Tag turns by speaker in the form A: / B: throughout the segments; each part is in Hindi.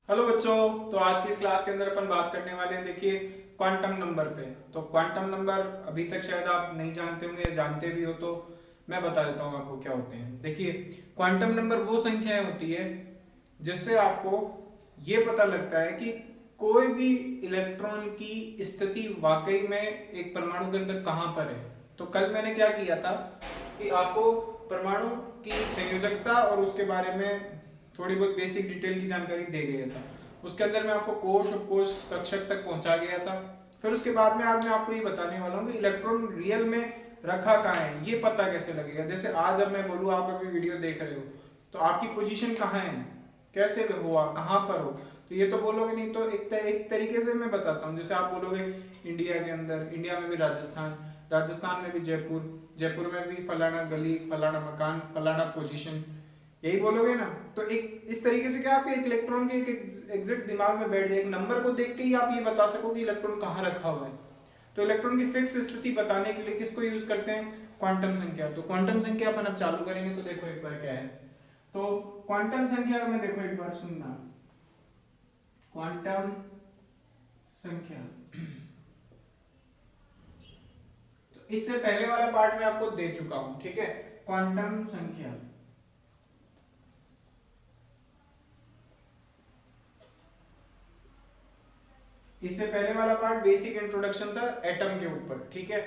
A: हेलो बच्चों। तो आज की इस क्लास के अंदर अपन बात करने वाले हैं, देखिए, क्वांटम नंबर पे। तो क्वांटम नंबर अभी तक शायद आप नहीं जानते होंगे, या जानते भी हो तो मैं बता देता हूँ आपको क्या होते हैं। देखिए, क्वांटम नंबर वो संख्याएं होती है जिससे आपको ये पता लगता है कि कोई भी इलेक्ट्रॉन की स्थिति वाकई में एक परमाणु के अंदर कहाँ पर है। तो कल मैंने क्या किया था कि आपको परमाणु की संयोजकता और उसके बारे में थोड़ी बहुत बेसिक डिटेल की जानकारी दे गया था। उसके अंदर मैं आपको कोश और कोश कक्षक तक पहुंचा गया था। फिर उसके बाद में आज मैं आपको ये बताने वाला हूँ कि इलेक्ट्रॉन रियल में रखा कहाँ है, ये पता कैसे लगेगा। जैसे आज अब मैं बोलूँ, आप अभी वीडियो देख रहे हो तो आपकी पोजीशन कहाँ है, कैसे हुआ, कहाँ पर हो, तो ये तो बोलोगे नहीं। तो एक तरीके से मैं बताता हूँ। जैसे आप बोलोगे इंडिया के अंदर, इंडिया में भी राजस्थान, राजस्थान में भी जयपुर, जयपुर में भी फलाना गली, फलाना मकान, फलाना पोजीशन, यही बोलोगे ना। तो एक इस तरीके से क्या आपके एक इलेक्ट्रॉन के एक एग्जैक्ट दिमाग में बैठ जाए, एक नंबर को देख के ही आप ये बता सको कि इलेक्ट्रॉन कहाँ रखा हुआ है। तो इलेक्ट्रॉन की फिक्स स्थिति बताने के लिए किसको यूज करते हैं? क्वांटम संख्या। तो क्वांटम संख्या अपन अब चालू करेंगे। तो देखो एक बार क्या है। तो क्वांटम संख्या में देखो एक बार सुनना, क्वांटम संख्या। तो इससे पहले वाला पार्ट मैं आपको दे चुका हूं, ठीक है। क्वांटम संख्या, इससे पहले वाला पार्ट बेसिक इंट्रोडक्शन था एटम के ऊपर, ठीक है।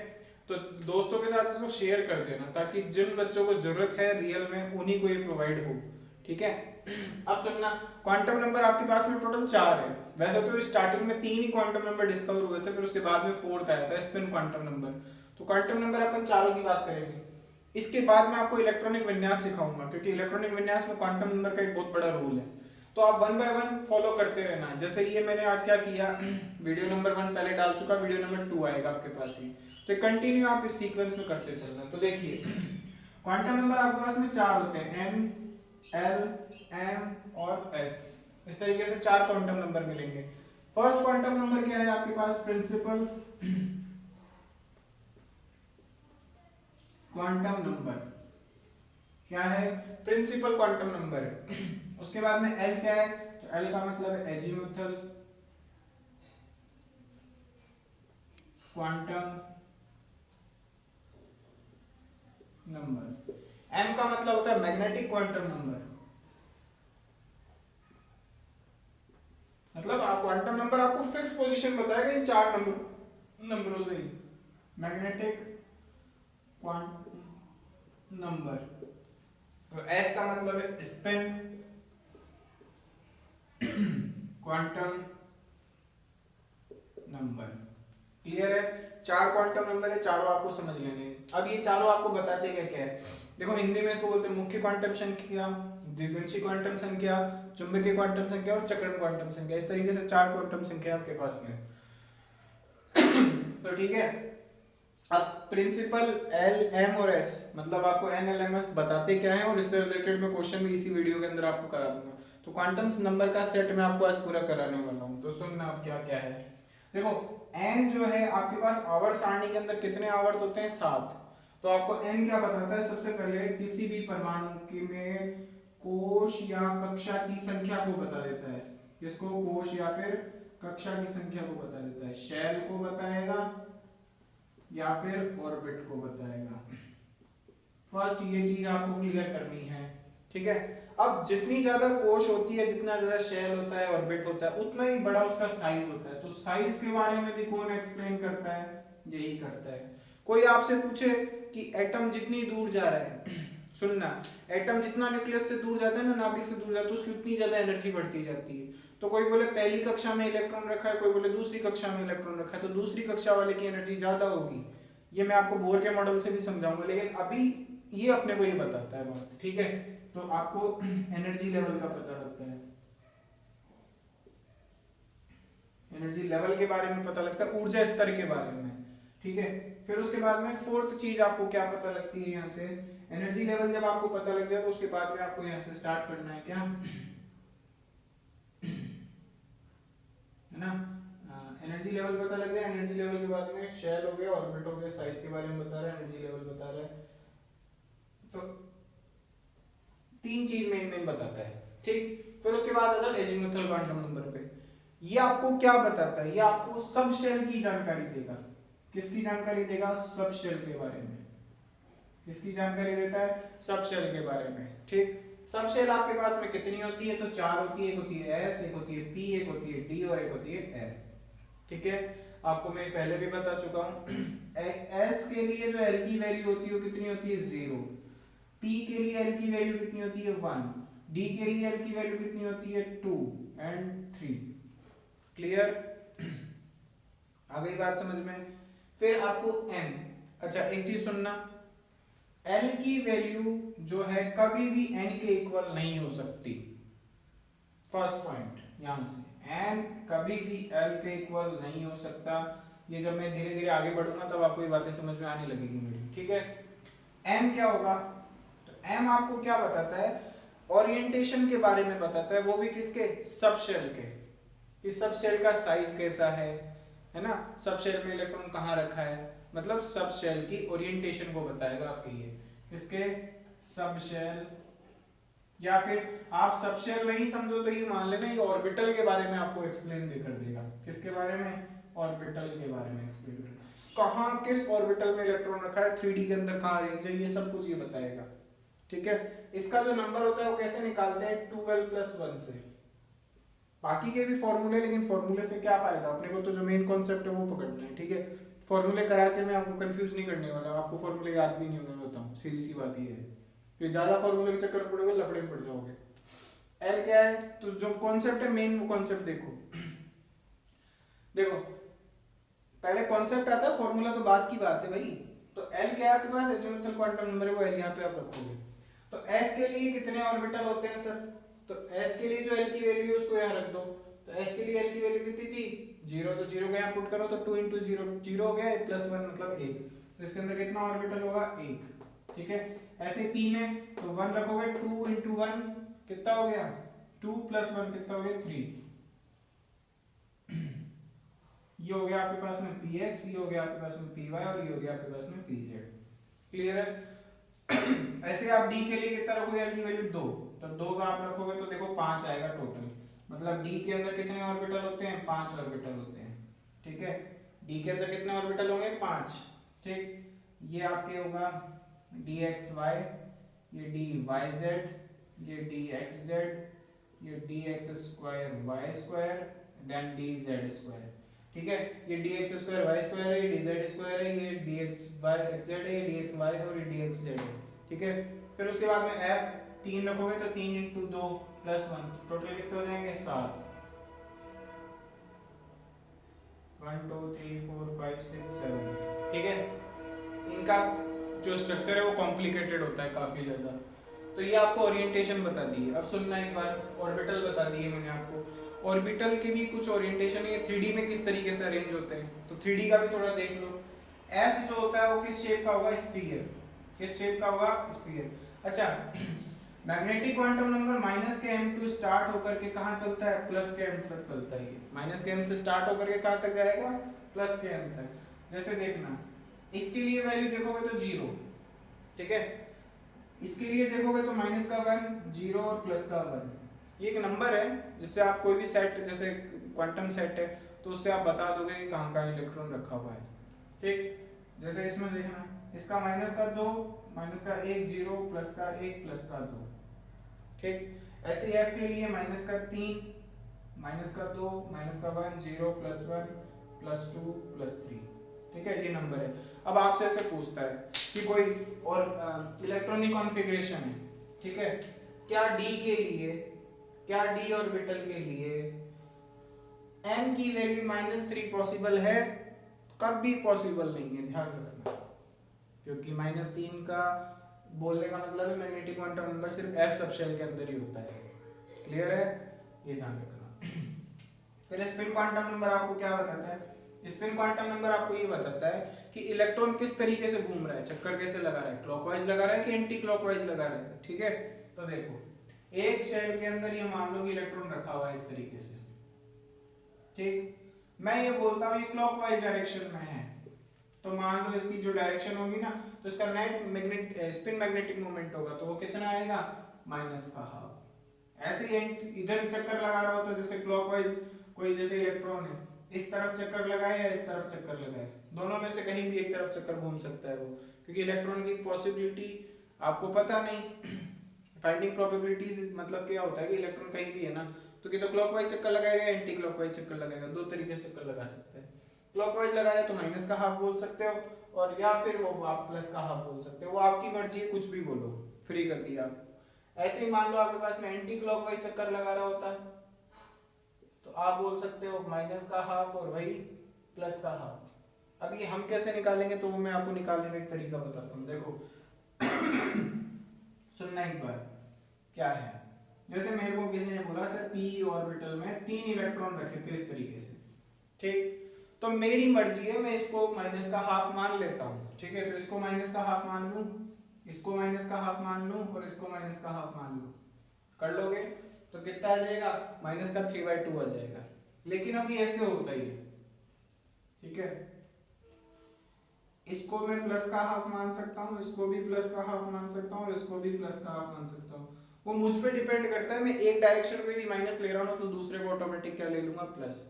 A: तो दोस्तों के साथ इसको शेयर कर देना ताकि जिन बच्चों को जरूरत है रियल में उन्हीं को ये प्रोवाइड हो, ठीक है। अब सुनना, क्वांटम नंबर आपके पास में टोटल 4 है। वैसे तो स्टार्टिंग में 3 ही क्वांटम नंबर डिस्कवर हुए थे, फिर उसके बाद में 4th आया था, स्पिन क्वांटम नंबर। तो क्वांटम नंबर अपन चारों की बात करेंगे। इसके बाद मैं आपको इलेक्ट्रॉनिक विन्यास सिखाऊंगा, क्योंकि इलेक्ट्रॉनिक विन्यास में क्वांटम नंबर का एक बहुत बड़ा रोल है। तो आप 1 बाय 1 फॉलो करते रहना। जैसे ये मैंने आज क्या किया, वीडियो नंबर 1 पहले डाल चुका, वीडियो नंबर 2 आएगा आपके पास ही। तो कंटिन्यू आप इस सीक्वेंस में करते चलना। तो देखिए, क्वांटम नंबर आपके पास में 4 होते हैं, एन, एल, एम और एस। इस तरीके से 4 क्वांटम नंबर मिलेंगे। फर्स्ट क्वांटम नंबर क्या है आपके पास? प्रिंसिपल क्वांटम नंबर क्या है? प्रिंसिपल क्वांटम नंबर है। उसके बाद में एल क्या है? तो एल का मतलब है एजीमुथल क्वांटम नंबर। एम का मतलब होता है मैग्नेटिक क्वांटम नंबर। मतलब क्वांटम नंबर आपको फिक्स पोजीशन बताएगा इन 4 नंबरों से ही। Magnetic quantum number. तो एस का मतलब है स्पिन क्वांटम नंबर। क्लियर है? 4 क्वांटम नंबर है, चारों आपको समझ लेने हैं। अब ये चारों आपको बताते क्या क्या है। देखो, हिंदी में इसको बोलते हैं मुख्य क्वांटम संख्या, द्विवंशी क्वांटम संख्या, चुंबकीय क्वांटम संख्या और चक्रण क्वांटम संख्या। इस तरीके से 4 क्वांटम संख्या आपके पास में। तो ठीक है। अब प्रिंसिपल एल, एम और एस, मतलब आपको एन, एल, एम, एस बताते क्या है, और इससे रिलेटेड मैं क्वेश्चन भी इसी वीडियो के अंदर आपको करा दूंगा। तो क्वांटम नंबर का सेट मैं आपको आज पूरा कराने वाला हूँ। तो सुनना अब क्या क्या है। देखो, एन जो है आपके पास आवर्त सारणी के अंदर कितने आवर्त होते हैं? 7। तो आपको एन क्या बताता है? सबसे पहले किसी भी परमाणु के में कोश या कक्षा की संख्या को बता देता है। किसको? कोश या फिर कक्षा की संख्या को बता देता है। शेल को बताएगा या फिर ऑर्बिट को बताएगा। फर्स्ट ये चीज आपको क्लियर करनी है, ठीक है। अब जितनी ज्यादा कोश होती है, जितना ज्यादा शेल होता है, ऑर्बिट होता है, उतना ही बड़ा उसका साइज होता है। तो साइज के बारे में भी कौन एक्सप्लेन करता है? यही करता है। कोई आपसे पूछे कि एटम जितनी दूर जा रहा है, सुनना, एटम जितना न्यूक्लियस से दूर जाता है ना, नाभिक से दूर जाता है, उसकी उतनी ज्यादा एनर्जी बढ़ती जाती है। तो कोई बोले पहली कक्षा में इलेक्ट्रॉन रखा है, कोई बोले दूसरी कक्षा में इलेक्ट्रॉन रखा है, तो दूसरी कक्षा वाले की एनर्जी ज्यादा होगी। ये मैं आपको बोर के मॉडल से भी समझाऊंगा, लेकिन अभी ये अपने को ही बताता है बात, ठीक है। तो आपको एनर्जी लेवल का पता लगता है, एनर्जी लेवल के बारे में पता लगता है, ऊर्जा स्तर के बारे में, ठीक है। फिर उसके बाद में फोर्थ चीज आपको क्या पता लगती है? यहाँ से एनर्जी लेवल जब आपको पता लग जाए तो उसके बाद में आपको यहाँ से स्टार्ट करना है क्या, है ना। एनर्जी लेवल पता लग गया। एनर्जी लेवल के बाद में शेल हो गया, ऑर्बिट हो गया, साइज के बारे में बता रहा है, एनर्जी लेवल बता रहा है। तो 3 चीज मेन मेन बताता है, ठीक। फिर उसके बाद आ जाओ एजीमुथल क्वांटम नंबर पे। ये आपको क्या बताता है, ये आपको सब शेल की जानकारी देगा। किसकी जानकारी देगा? सब शेल के बारे में। किसकी जानकारी देता है? सब शेल के बारे में। ठीक, सब शेल आपके पास में कितनी होती है? तो 4 होती है। एक होती है एस, एक होती है पी, एक होती है डी और एक होती है एफ। ठीक है, आपको मैं पहले भी बता चुका हूं। एस के लिए जो एल की वैल्यू होती है वो कितनी होती है? 0। पी के लिए एल की वैल्यू कितनी होती है? 1। डी के लिए एल की वैल्यू कितनी होती है? 2 एंड 3। क्लियर? आ गई बात समझ में? फिर आपको एन, अच्छा एक चीज सुनना, एल की वैल्यू जो है कभी भी एन के इक्वल नहीं हो सकती। फर्स्ट पॉइंट यहां से, एन कभी भी एल के इक्वल नहीं हो सकता। ये जब मैं धीरे धीरे आगे बढ़ूंगा तब आपको ये बातें समझ में आने लगेगी मेरी। ठीक है, एम क्या होगा? तो एम आपको क्या बताता है? ओरिएंटेशन के बारे में बताता है, वो भी किसके? सब शेल के। कि सब शेल का साइज कैसा है ना, सब शेल में इलेक्ट्रॉन कहाँ रखा है, मतलब सब शेल की ओरिएंटेशन को बताएगा आपके ये। इसके सब शेल, या फिर आप सब शेल नहीं समझो तो ये मान लेना ये ऑर्बिटल के बारे में आपको एक्सप्लेन भी कर देगा। किसके बारे में? ऑर्बिटल के बारे में एक्सप्लेन कर, कहाँ किस ऑर्बिटल में इलेक्ट्रॉन रखा है, 3D के अंदर कहाँ रेंज है, ये सब कुछ ये बताएगा। ठीक है, इसका जो नंबर होता है वो कैसे निकालते हैं? 12+1 से। बाकी के भी फॉर्मूले, लेकिन फॉर्मूले से क्या फायदा, अपने को तो जो मेन कॉन्सेप्ट है वो पकड़ना है। ठीक है, फॉर्मूले करा के मैं आपको कंफ्यूज नहीं करने वाला, आपको फॉर्मूले याद भी नहीं होंगे, मैं बताऊं, सीधी सी बात ये है। फिर ज्यादा फॉर्मूले के चक्कर में पड़ोगे, लफड़े में पड़ जाओगे। एल क्या है? तो जो कॉन्सेप्ट है मेन, वो कॉन्सेप्ट देखो। देखो पहले कॉन्सेप्ट आता है, फॉर्मूला तो बाद की बात है भाई। तो एल क्या है आपके पास? एजीमुथल क्वांटम नंबर है, वो एल यहाँ पे आप रखोगे। तो एस के लिए कितने ऑर्बिटल होते हैं सर? तो एस के लिए जो एल की वैल्यू है उसको यहाँ रख दो। तो एस के लिए एल की वैल्यू कितनी थी? 0। तो 0 को यहाँ पुट करो तो 2 × 0, 0 हो गया, +1 मतलब 1। तो इसके अंदर कितना ऑर्बिटल होगा? 1। ठीक है, ऐसे पी में तो 1 रखोगे, 2 × 1 कितना हो गया? 2 + 1 कितना हो गया? 3। ये हो गया आपके पास में px, ये हो गया आपके पास में py और ये हो गया आपके पास में pz। क्लियर है? ऐसे आप d के लिए कितना रखोगे? l की वैल्यू 2, तो 2 का आप रखोगे तो देखो 5 आएगा टोटल। मतलब d के अंदर कितने ऑर्बिटल होते हैं? 5 ऑर्बिटल होते हैं। ठीक है, d के अंदर कितने ऑर्बिटल होंगे? 5। ठीक, ये आपके होगा dxy, ये dyz, ये dxz, ये dx²y², देन dz²। ठीक है, ये dx²y² है, ये dz² है, ये dxyz है, ये dxy है और ये dxz है। ठीक है, फिर उसके बाद में f 3 रखोगे तो 3 × 2 + 1, टोटल कितने हो जाएंगे? 7। 1 2 3 4 5 6 7। ठीक है, इनका जो स्ट्रक्चर है वो कॉम्प्लिकेटेड होता है काफी ज्यादा। तो ये आपको ओरिएंटेशन बता दी है। अब सुनना एक बार, ऑर्बिटल बता दिए मैंने आपको। ऑर्बिटल के भी कुछ ओरिएंटेशन है, 3D में किस तरीके से अरेंज होते हैं, तो 3D का भी थोड़ा देख लो। एस जो होता है वो किस शेप का होगा? स्फीयर। किस शेप का होगा? स्फीयर। अच्छा, magnetic quantum number -m to start होकर के कहाँ चलता है? +m तक चलता है। -m से स्टार्ट होकर के कहाँ तक जाएगा? +m तक। जैसे देखना, इसके लिए वैल्यू देखोगे तो 0। ठीक है, इसके लिए देखोगे तो -1 0 और +1। ये एक नंबर है जिससे आप कोई भी सेट, जैसे क्वांटम सेट है तो उससे आप बता दोगे कि कहाँ का इलेक्ट्रॉन रखा हुआ है। ठीक, जैसे इसमें देखना, इसका -2, -1 0, +1 +2। ठीक, ऐसे f के लिए -3, -2, -1 0 +1 +2 +3। ठीक है, ये नंबर है। अब आपसे ऐसे पूछता है कि कोई और इलेक्ट्रॉनिक कॉन्फ़िगरेशन है। ठीक है, क्या d ऑर्बिटल के लिए m की वैल्यू -3 पॉसिबल है? कभी पॉसिबल नहीं है, ध्यान रखना, क्योंकि -3 का बोलने का मतलब है मैग्नेटिक क्वांटम नंबर सिर्फ f सबशेल के अंदर ही होता है। क्लियर है? ये ध्यान रखना। फिर स्पिन क्वांटम नंबर आपको क्या बताता है? स्पिन क्वांटम नंबर आपको ये बताता है कि इलेक्ट्रॉन किस तरीके से घूम रहा है, चक्कर कैसे लगा रहा है, क्लॉकवाइज लगा रहा है कि एंटी क्लॉकवाइज लगा रहा है। ठीक है, तो देखो एक शेल के अंदर ये मान लो कि इलेक्ट्रॉन रखा हुआ है इस तरीके से। ठीक, मैं ये बोलता हूँ ये क्लॉकवाइज डायरेक्शन में है, तो मान लो इसकी जो डायरेक्शन होगी ना, तो इसका नेट स्पिन मैग्नेटिक मोमेंट होगा, तो वो कितना आएगा? -½ ऐसे ही इधर चक्कर लगा रहा हो तो जैसे क्लॉकवाइज कोई जैसे इलेक्ट्रॉन है इस तरफ चक्कर लगाए या इस तरफ चक्कर लगाए, दोनों में से कहीं भी एक तरफ चक्कर घूम सकता है वो, क्योंकि इलेक्ट्रॉन की पॉसिबिलिटी आपको पता नहीं। फाइंडिंग प्रोबेबिलिटीज मतलब क्या होता है कि इलेक्ट्रॉन कहीं भी है ना तो कि तो क्लॉकवाइज चक्कर लगाएगा एंटी क्लॉकवाइज चक्कर लगाएगा, दो तरीके से चक्कर लगा सकते हैं। क्लॉकवाइज लगाया तो माइनस का हाफ बोल सकते हो और या फिर वो आप प्लस का हाफ बोल सकते हो, वो आपकी मर्जी है, कुछ भी बोलो, फ्री कर दिया आप। ऐसे ही मान लो आपके पास में एंटी क्लॉकवाइज चक्कर लगा रहा होता तो आप बोल सकते हो माइनस का हाफ और वही प्लस का हाफ। अब ये हम कैसे निकालेंगे तो वो मैं आपको निकालने का एक तरीका बताता हूँ। देखो सुनना एक बार क्या है, जैसे मेरे को किसी ने बोला सर पी ऑर्बिटल में 3 इलेक्ट्रॉन रखे थे इस तरीके से, ठीक, तो मेरी मर्जी है मैं इसको माइनस का हाफ मान लेता हूँ, ठीक है, तो इसको माइनस का हाफ मान लूँ, इसको माइनस का हाफ मान लूँ और इसको माइनस का हाफ मान लूँ, कर लोगे तो कितना आ जाएगा, माइनस का 3/2 आ जाएगा। लेकिन अब ये ऐसे होता ही है, ठीक है, इसको मैं प्लस का हाफ मान सकता हूँ, इसको भी प्लस का हाफ मान सकता हूँ और इसको भी प्लस का हाफ मान सकता हूँ, वो मुझ पे डिपेंड करता है। मैं एक डायरेक्शन में भी माइनस ले रहा हूँ तो दूसरे को ऑटोमेटिक क्या ले लूंगा, प्लस,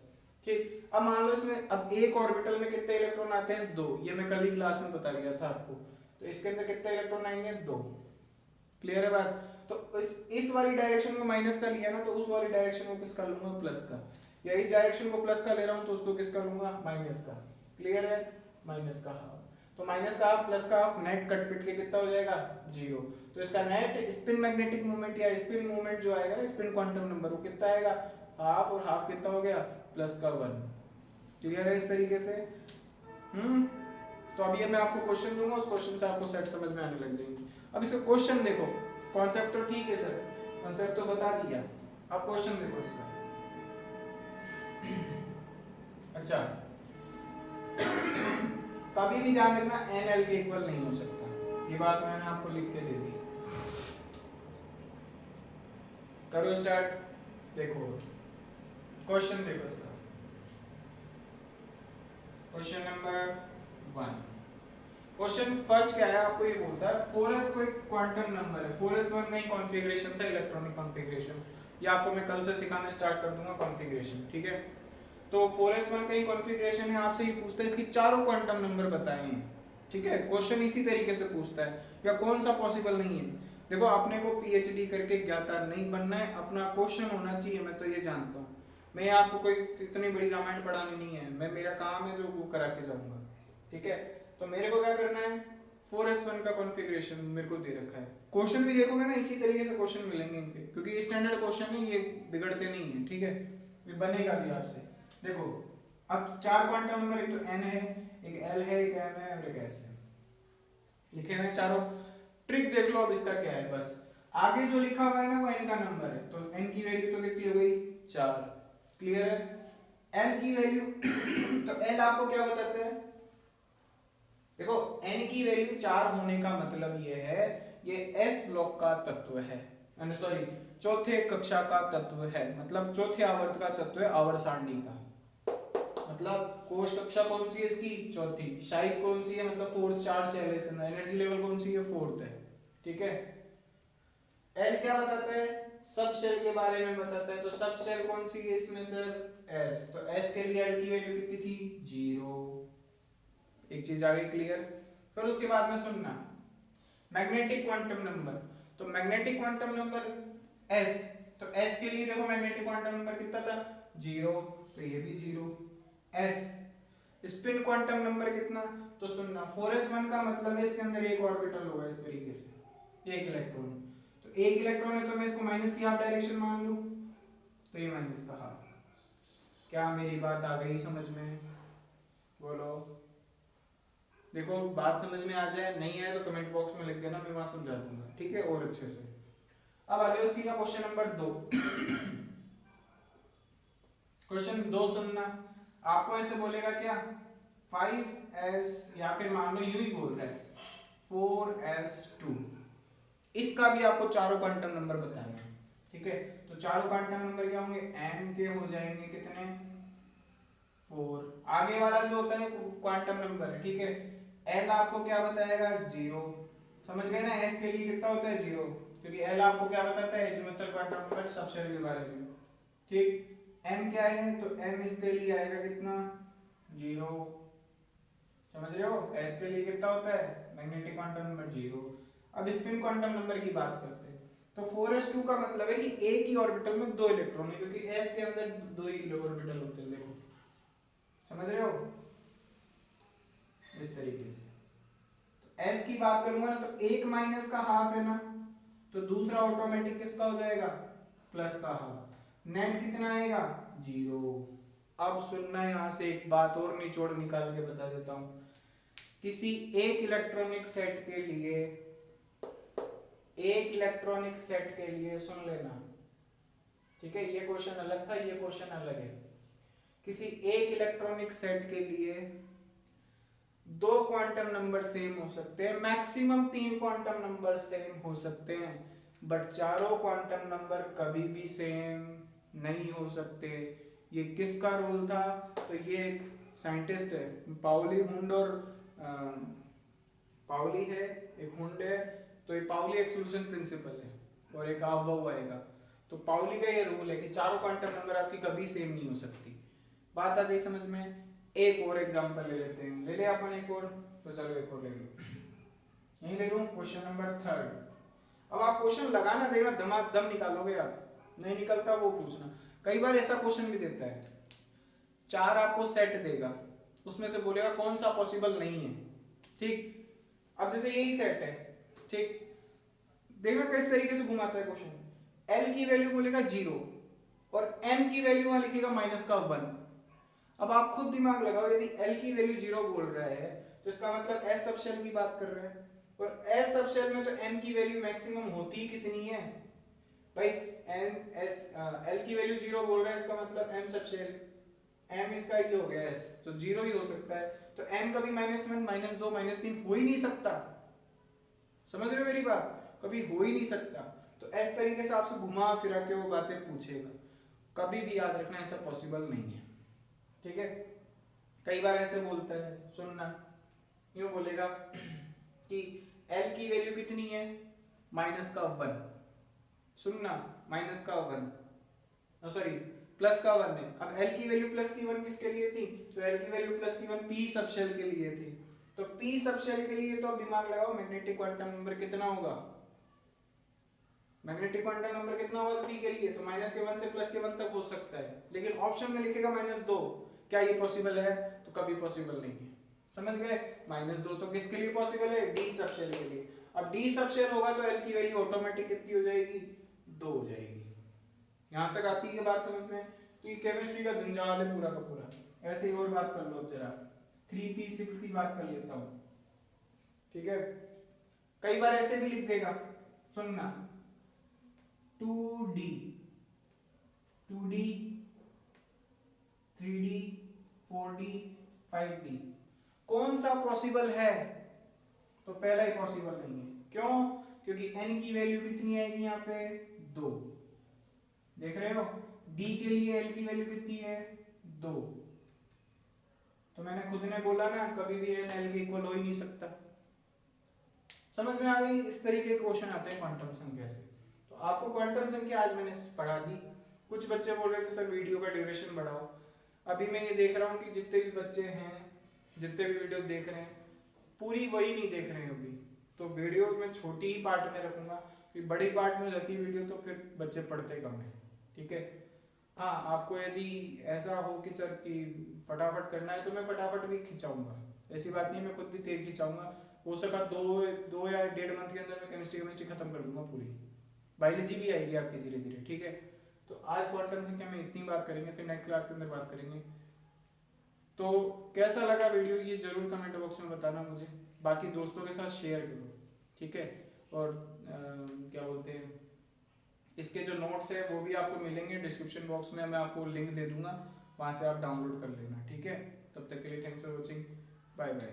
A: ठीक। अब मान लो इसमें अब एक ऑर्बिटल में कितने इलेक्ट्रॉन आते हैं, 2, ये मैं कल ही क्लास में बता गया था आपको, तो इसके अंदर कितने इलेक्ट्रॉन आएंगे, 2, क्लियर है बात। तो इस वाली डायरेक्शन को माइनस का लिया ना तो उस वाली डायरेक्शन को किसका लूंगा, प्लस का, या इस डायरेक्शन को प्लस का ले रहा हूँ तो उसको किसका लूंगा, माइनस का, क्लियर है, माइनस का हाफ। तो माइनस का हाफ प्लस का हाफ नेट कट पिट के कितना हो जाएगा, 0। तो इसका नेट स्पिन मैग्नेटिक मोमेंट या स्पिन मोमेंट जो आएगा ना, स्पिन क्वांटम नंबर, वो कितना आएगा, हाफ, और हाफ कितना हो गया, प्लस का 1, क्लियर है इस तरीके से। तो अब ये मैं आपको क्वेश्चन दूंगा, उस क्वेश्चन से आपको सेट समझ में आने लग जाएंगे। अब इसका क्वेश्चन देखो, कॉन्सेप्ट तो ठीक है सर, कॉन्सेप्ट तो बता दिया, अब क्वेश्चन देखो इसका। अच्छा, कभी भी ध्यान रखना NL के इक्वल नहीं हो सकता, ये बात मैंने आपको लिख के दे दी। करो स्टार्ट, देखो क्वेश्चन देखो इसका, क्वेश्चन नंबर 1। क्वेश्चन फर्स्ट क्या है, आपको ये बोलता है 4s कोई क्वांटम नंबर है, 4s1 का ही कॉन्फ़िगरेशन था, इलेक्ट्रॉनिक कॉन्फ़िगरेशन, ये आपको मैं कल से सिखाना स्टार्ट कर दूंगा कॉन्फ़िगरेशन, ठीक है। तो 4s1 का ही कॉन्फ़िगरेशन है, आपसे ये पूछता है इसकी चारों क्वांटम नंबर बताएं, ठीक है, क्वेश्चन इसी तरीके से पूछता है, या कौन सा पॉसिबल नहीं है। देखो अपने को PhD करके ज्ञाता नहीं बनना है, अपना क्वेश्चन होना चाहिए, मैं तो ये जानता हूँ, मैं आपको कोई इतनी बड़ी रामायण पढ़ानी नहीं है, मैं मेरा काम है जो वो करा के जाऊंगा, ठीक है। तो मेरे को क्या करना है, 4s1 का कॉन्फ़िगरेशन मेरे को दे रखा है, क्वेश्चन भी देखोगे ना इसी तरीके से क्वेश्चन मिलेंगे इनके, क्योंकि ये स्टैंडर्ड क्वेश्चन है, ये बिगड़ते नहीं है, ठीक है, ये बनेगा भी आपसे। देखो अब 4 क्वांटम नंबर, एक तो N है, एक L है, एक M है और एक S है, लिखे हुए चारों। ट्रिक देख लो अब इसका क्या है, बस आगे जो लिखा हुआ है ना वो N का नंबर है, तो N की वैल्यू तो कितनी हो गई, 4, क्लियर है। L की वैल्यू तो L आपको क्या बताते हैं, देखो N की वैल्यू 4 होने का मतलब ये है ये S ब्लॉक का तत्व है, सॉरी चौथे कक्षा का तत्व है, मतलब चौथे आवर्त का तत्व है, आवर्त सारणी का, मतलब कोश कक्षा कौन सी है इसकी, चौथी, साइज कौन सी है, मतलब 4th, 4 से एनर्जी लेवल कौन सी है, 4th है, ठीक है। L क्या बताता है, सब शेल के बारे में बताता है, तो सब शेल कौन सी है इसमें सर, S, तो S के लिए L की वैल्यू कितनी थी, 0, एक चीज आ गई क्लियर। फिर उसके बाद में सुनना मैग्नेटिक क्वांटम नंबर, तो मैग्नेटिक क्वांटम नंबर S, तो S के लिए देखो मैग्नेटिक क्वांटम नंबर कितना था, 0, तो ये भी 0। S स्पिन क्वांटम नंबर कितना, तो सुनना 4s1 का मतलब है इसके अंदर एक ऑर्बिटल होगा इस तरीके से, एक इलेक्ट्रॉन, तो एक इलेक्ट्रॉन है तो मैं इसको माइनस की हाफ डायरेक्शन मान लूं, तो ये माइनस का हाफ। क्या मेरी बात आ गई समझ में, बोलो। देखो बात समझ में आ जाए, नहीं आए तो कमेंट बॉक्स में लिख देना, मैं वहां समझा दूंगा, ठीक है, और अच्छे से। अब आ जाओ सीधा क्वेश्चन नंबर 2। क्वेश्चन 2 सुनना, आपको ऐसे बोलेगा क्या, 5s, या फिर मान लो यूं ही बोल रहा है 4s2, इसका भी आपको चारों क्वांटम नंबर बताना है, ठीक है। तो चारों क्वांटम नंबर क्या होंगे, n के हो जाएंगे कितने, 4, आगे वाला जो होता है क्वांटम नंबर है, ठीक है। L आपको क्या बताएगा, 0, समझ गए ना, S के लिए कितना होता है, 0, क्योंकि एल आपको क्या बताता है, एजीमुथल क्वांटम नंबर सबशेल के बारे में। ठीक, एम क्या है, तो एम इसके लिए आएगा कितना, 0, समझ रहे हो। एस के लिए कितना होता है, मैग्नेटिक क्वांटम नंबर 0। अब स्पिन क्वांटम नंबर की बात करते हैं, तो 4s2 का मतलब है कि एक ही ऑर्बिटल में 2 इलेक्ट्रॉन है, क्योंकि s के अंदर 2 ही ऑर्बिटल होते हैं, देखो समझ रहे हो, इस तरीके से। तो s की बात करूंगा ना, तो एक माइनस का हाफ है ना, तो दूसरा ऑटोमेटिक किसका हो जाएगा, प्लस का हाफ। नेट कितना आएगा, 0। अब सुनना, यहां से एक बात और निचोड़ निकाल के बता देता हूं। किसी एक इलेक्ट्रॉनिक सेट के लिए, एक इलेक्ट्रॉनिक सेट के लिए सुन लेना, ठीक है, ये क्वेश्चन अलग था, ये क्वेश्चन अलग है। किसी एक इलेक्ट्रॉनिक सेट के लिए 2 क्वांटम नंबर सेम हो सकते हैं, मैक्सिमम 3 क्वांटम नंबर सेम हो सकते हैं, बट चारों क्वांटम नंबर कभी भी सेम नहीं हो सकते। ये किसका रूल था, तो ये एक साइंटिस्ट है, पाउली हुंड, और पाउली है, एक हुंड है, तो ये पाउली एक्सक्लूजन प्रिंसिपल है, और एक आपबहू आएगा। तो पाउली का ये रूल है कि चारों क्वांटम नंबर आपकी कभी सेम नहीं हो सकती। बात आ गई समझ में। एक और एग्जांपल ले लेते हैं, ले ले अपन एक और, तो चलो एक और ले लो, यही ले लूं, क्वेश्चन नंबर 3। अब आप क्वेश्चन लगाना देगा, दम निकालोगे आप, नहीं निकलता वो पूछना। कई बार ऐसा क्वेश्चन भी देता है, 4 आपको सेट देगा, उसमें से बोलेगा कौन सा पॉसिबल नहीं है, ठीक। अब जैसे यही सेट है, ठीक, देखना किस तरीके से घुमाता है क्वेश्चन। एल की वैल्यू बोलेगा 0 और एम की वैल्यू वहां लिखेगा -1। अब आप खुद दिमाग लगाओ, यदि एल की वैल्यू 0 बोल रहा है तो इसका मतलब एस सबशेल की बात कर रहा है, और एस सबशेल में तो एम की वैल्यू मैक्सिमम होती कितनी है भाई, एल की वैल्यू 0 बोल रहा है, इसका मतलब एम सबशेल, एम इसका ये हो गया एस, तो 0 ही हो सकता है। तो एम कभी -1 -2 -3 हो ही नहीं सकता, समझ रहे हो मेरी बात, कभी हो ही नहीं सकता। तो इस तरीके से आपसे घुमा फिरा के वो बातें पूछेगा, कभी भी याद रखना ऐसा पॉसिबल नहीं है, ठीक है। कई बार ऐसे बोलता है, सुनना, यूं बोलेगा कि एल की वैल्यू कितनी है, -1, सुनना, -1, सॉरी +1 है। अब एल की वैल्यू +1 किसके लिए थी, तो एल की वैल्यू +1 पी सबशेल के लिए थी। तो पी सबशेल के लिए तो अब दिमाग लगाओ, मैग्नेटिक क्वांटम नंबर कितना होगा, मैग्नेटिक क्वांटम नंबर कितना होगा पी के लिए, तो -1 से +1 तक हो सकता है, लेकिन ऑप्शन में लिखेगा -2। क्या ये पॉसिबल है, तो कभी पॉसिबल नहीं है, समझ गए। -2 तो किसके लिए पॉसिबल है, डी सबशेल के लिए। अब डी सबशेल होगा तो एल की वैल्यू ऑटोमेटिक कितनी हो जाएगी, 2 हो जाएगी। यहां तक आती है बात समझ में। तो ये केमिस्ट्री का जंजाल है पूरा का पूरा। ऐसे ही और बात कर लो जरा, 3p6 की बात कर लेता हूं, ठीक है। कई बार ऐसे भी लिख देगा, सुनना, 2d 3d 4d 5d, कौन सा पॉसिबल है, तो पहला ही पॉसिबल नहीं है। क्यों, क्योंकि n की वैल्यू कितनी आएगी यहाँ पे, 2, देख रहे हो। d के लिए l की वैल्यू कितनी है, 2, तो मैंने खुद ने बोला ना, कभी भी n l के इक्वल हो ही नहीं सकता। समझ में आ गई। इस तरीके के क्वेश्चन आते हैं क्वांटम संख्या से। तो आपको क्वांटम संख्या आज मैंने पढ़ा दी। कुछ बच्चे बोल रहे थे सर वीडियो का ड्यूरेशन बढ़ाओ, अभी मैं ये देख रहा हूँ कि जितने भी बच्चे हैं, जितने भी वीडियो देख रहे हैं, पूरी वही नहीं देख रहे हैं अभी, तो वीडियो में छोटी ही पार्ट में रखूंगा, फिर बड़ी पार्ट में रहती है वीडियो तो फिर बच्चे पढ़ते कम है, ठीक है। हाँ, आपको यदि ऐसा हो कि सर कि फटाफट करना है तो मैं फटाफट भी खिंचाऊंगा, ऐसी बात नहीं, मैं खुद भी तेज खिंचाऊंगा। हो सका 2 या 1.5 मंथ के अंदर मैं केमिस्ट्री खत्म कर दूंगा पूरी, बायोलॉजी भी आएगी आपकी धीरे धीरे, ठीक है। तो आज क्वांटम संख्या में इतनी बात करेंगे, फिर नेक्स्ट क्लास के अंदर बात करेंगे। तो कैसा लगा वीडियो ये जरूर कमेंट बॉक्स में बताना मुझे, बाकी दोस्तों के साथ शेयर करो, ठीक है। और क्या बोलते हैं, इसके जो नोट्स है वो भी आपको मिलेंगे डिस्क्रिप्शन बॉक्स में, मैं आपको लिंक दे दूंगा, वहाँ से आप डाउनलोड कर लेना, ठीक है। तब तक के लिए thanks for watching, bye bye.